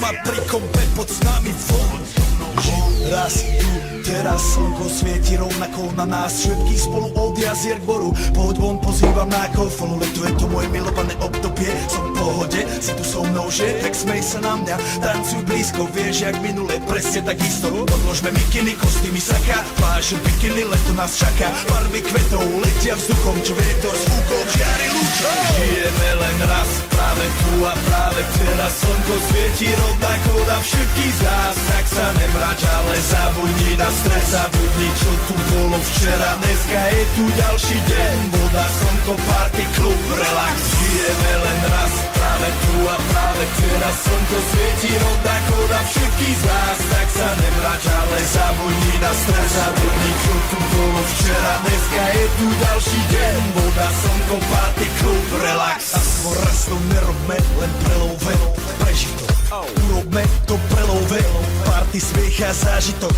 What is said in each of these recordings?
doma pri kompe pod s nami von. Raz tu, teraz slnko svieti rovnako na nás všetkých spolu od jazier k boru. Pohoď von, pozývam na kofolu, leto je to moje milované obdobie. Som v pohode, si tu so mnou, že? Tak smej sa na mňa, tancuj blízko, vieš jak minule, presne tak isto. Odložme mikiny, kostýmy saka, pláže bikiny, leto nás čaká. Farby kvetov letia vzduchom, čo vietor s fúkom žiari lúčom. Žijeme len raz, práve tu a práve teraz slnko svieti rovnako na všetkých z nás. Tak sa nemrač, ale zabudni na stres, zabudni čo tu bolo včera. Dneska je tu ďalší deň, voda, slnko, party, klub, relax. Žijeme len raz, práve tu a práve teraz slnko svieti rovnako na všetkých z nás. Tak sa nemrač, ale zabudni na stres, zabudni čo tu bolo včera. Dneska je tu ďalší deň, voda, slnko, party, klub, relax. A svoj raz to nerobme, len prelove, preži to. Urobme to prelove, party, smiech a zážitok.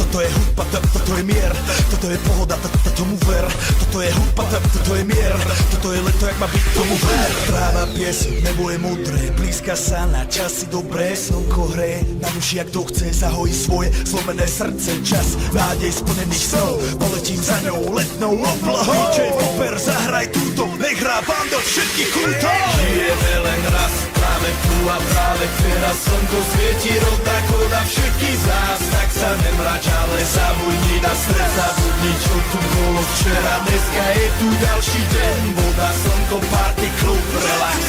Toto je hudba, toto je mier, toto je pohoda, tomu ver. Toto je hudba, toto je mier, toto je leto, jak má byť, tomu ver. Tráva, piesok, nebo je modré, blízka sa na časy dobré. Slnko hreje na duši, jak to chce, zahojí svoje zlomené srdce. Čas nádej splnených snov, poletím za ňou letnou oblohou. DJ Popper, zahraj túto, nech hrá vám do všetkých kútov. Žijeme len raz, práve tu a práve teraz slnko svieti rovnako na všetkých z nás. Tak sa nemrač, ale zabudni na stres, zabudni čo tu bolo včera. Dneska je tu ďalší deň, voda, slnko, party, klub, relax.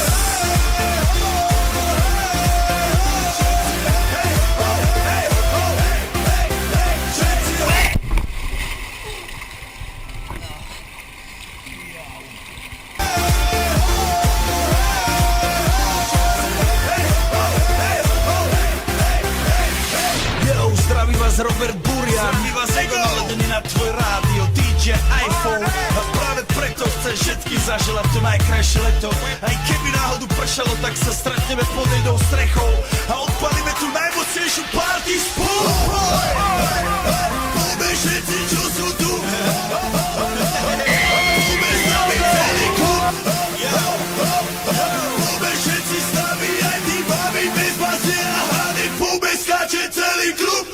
Robert Burian, my vás naladený na tvoj rádio, DJ iPhone. A práve preto chcem všetkým zaželať to najkrajšie leto. Aj keby náhodu pršalo, tak sa stretneme pod jednou strechou a odpalíme tú najmocnejšiu party spolu. Poďme všetci, čo sú tu, poďme s nami celý klub. Poďme všetci s nami, aj tí babi bez basy a hady. Poďme skáče celý klub.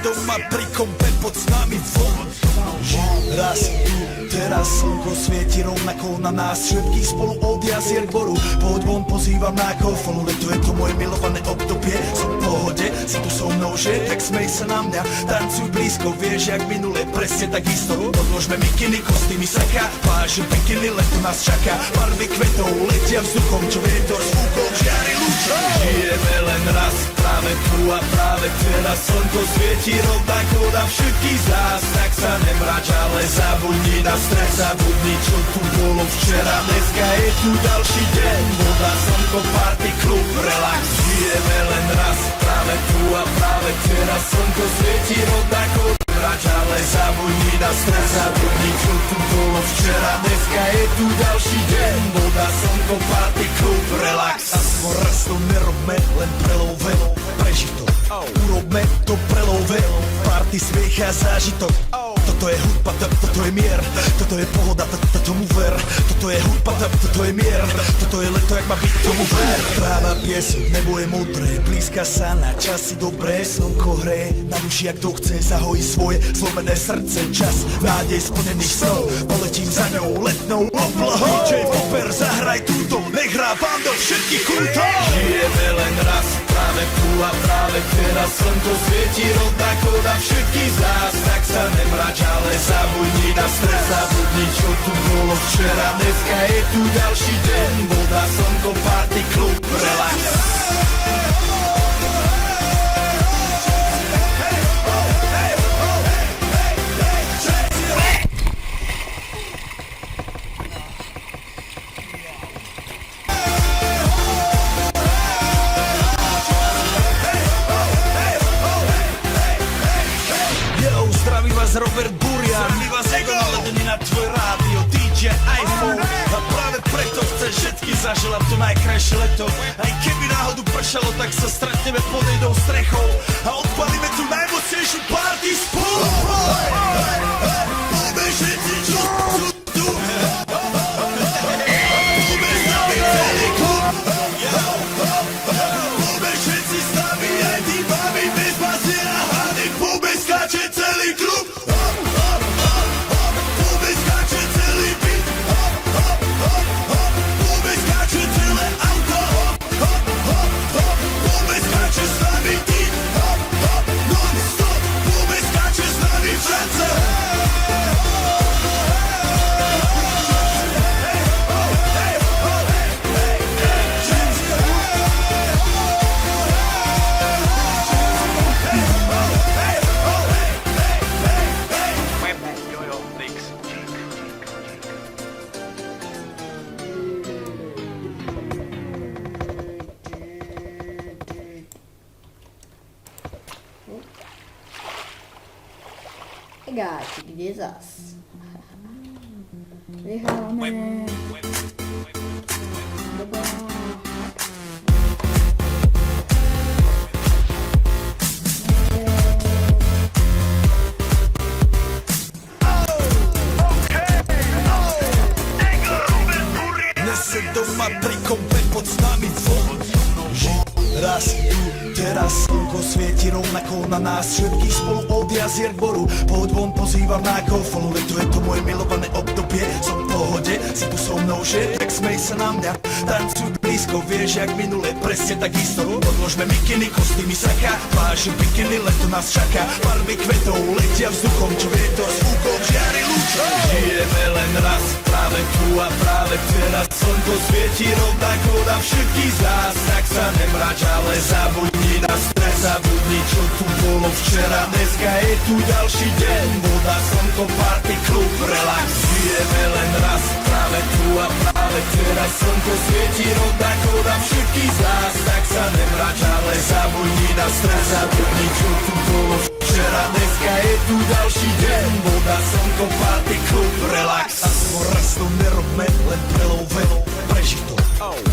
Doma pri kompe pod s nami von. Raz tu, teraz slnko svieti rovnako na nás všetkých spolu od jazier k boru. Pohoď von, pozývam na kofolu, leto je to moje milované obdobie. Som v pohode, si tu so mnou, že? Tak smej sa na mňa, tancuj blízko, vieš jak minule, presne tak isto. Odložme mikiny, kostýmy saka, pláže bikiny, leto nás čaká. Farby kvetov letia vzduchom, čo vietor s fúkom žiari lúčom. Žijeme len raz, práve tu a práve teraz slnko svieti rovnako na všetkých z nás. Tak sa nemrač, ale zabudni na stres, zabudni čo tu bolo včera. Dneska je tu ďalší deň, voda, slnko, party, klub, relax. Žijeme len raz, práve tu a práve teraz slnko svieti rovnako. Nemrač, ale zabudni na stres, zabudni čo tu bolo včera. Dneska je tu ďalší deň, voda, slnko, party, klub, relax. A svoj raz to nerobme, len prelove, preži to. Urobme to prelove, party, smiech a zážitok. Toto Toto je hudba, toto je mier, toto je pohoda, tomu ver. Toto je hudba, toto je mier, toto je leto, jak má byť, tomu ver. Tráva, piesok, nebo je modré, blízka sa na časy dobré, slnko hreje na duši, jak to chce, zahojí svoje zlomené srdce, čas nádej splnených snov, poletím za ňou letnou oblohou. DJ Popper, zahraj túto, nech hrá vám do všetkých kútov. Žijeme len raz, práve tu a práve teraz, slnko svieti rovnako na všetkých z nás, tak sa nemrač, ale zabudni na stres, zabudni, čo tu bolo včera, dneska je tu ďalší deň, voda, slnko, party, klub, relax. Robert Burian, my vás ego naledení na tvoj rádio, DJ iPhone. A práve preto chceš všetky zaželať to najkrajšie leto. Aj keby náhodu pršalo, tak sa stretneme pod jednou strechou a odpalíme tú najmocnejšiu party spolu. Poďme všetci, čo sú tu. Poďme s nami celý klub. Poďme všetci s nami, aj tí babi bez baziera hady. Poďme skáče celý klub. Gáči, kde zas? Vyhráme. Dobrá. Nese doma trikom, pod s nami von. Raz tu, teraz slnko svieti rovnako na nás všetkých spolu od jazier k boru. Poď von, pozývam na golfonu, leto je to moje milované obdobie. Som v pohode, si tu so mnou, že? Tak smej sa na mňa, tancuj blízko, vieš jak minule, presne takisto. Odložme mikiny, kostýmy saka, váži bikiny, leto nás čaká. Farby kvetov letia vzduchom, čo vie to s fúkom, žiari lúčom. Žijeme len raz, práve tu a práve teraz, slnko svieti rovnako na všetkých z nás, tak sa nemrač, ale zabudni na stres, zabudni, čo tu bolo včera, dneska je tu ďalší deň, voda, slnko, party, klub, relax. Žijeme len raz, práve tu a práve teraz, slnko svieti rovnako na všetkých z nás, tak sa nemrač, ale zabudni na stres, zabudni, čo tu bolo včera, dneska je tu ďalší deň, voda, slnko, party, klub, relax. Aspoň raz to nerobme, len prelove, preži to,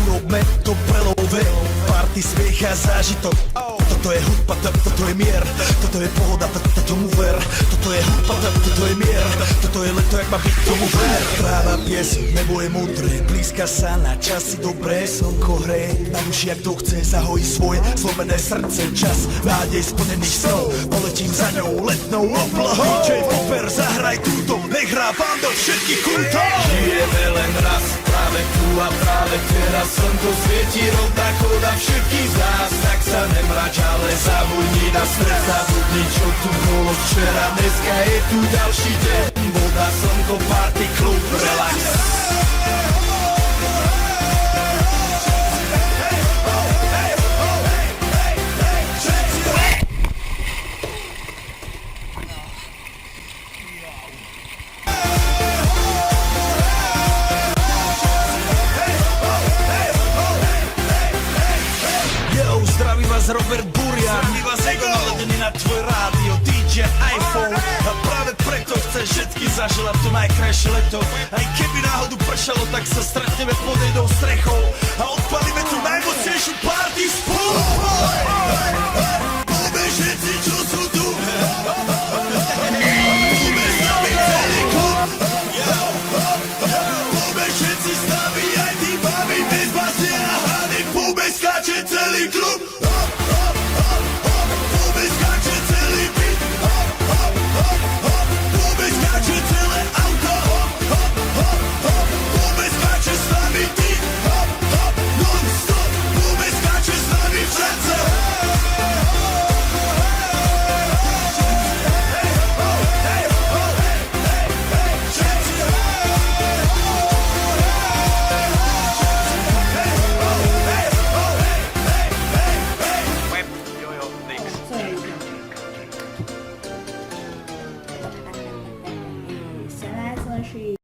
urobme to prelove, party, smiech a zážitok. Toto je hudba, toto je mier, toto je pohoda, tomu ver. Toto je hudba, toto je mier, toto je leto, jak má byť, tomu ver. Tráva, piesok, nebo je modré, blízka sa na časy dobré, slnko hreje na duši, jak to chce, zahojí svoje zlomené srdce, čas nádej splnených snov, poletím za ňou letnou oblohou. DJ Popper, zahraj túto, nech hrá vám do všetkých kútov. Žijeme len raz, práve tu a práve teraz, slnko svieti rovnako na všetkých z nás, tak sa nemrač, ale zabudni na stres, zabudni, čo tu bolo včera, dneska je tu ďalší deň, voda, slnko, party, klub, relax. Zdraví vás Robert Burian, my vás ego naledení na tvoj rádio, DJ iPhone. A práve preto chceš všetky zaželať to najkrajšie leto. Aj keby náhodu pršalo, tak sa stretneme pod jednou strechou a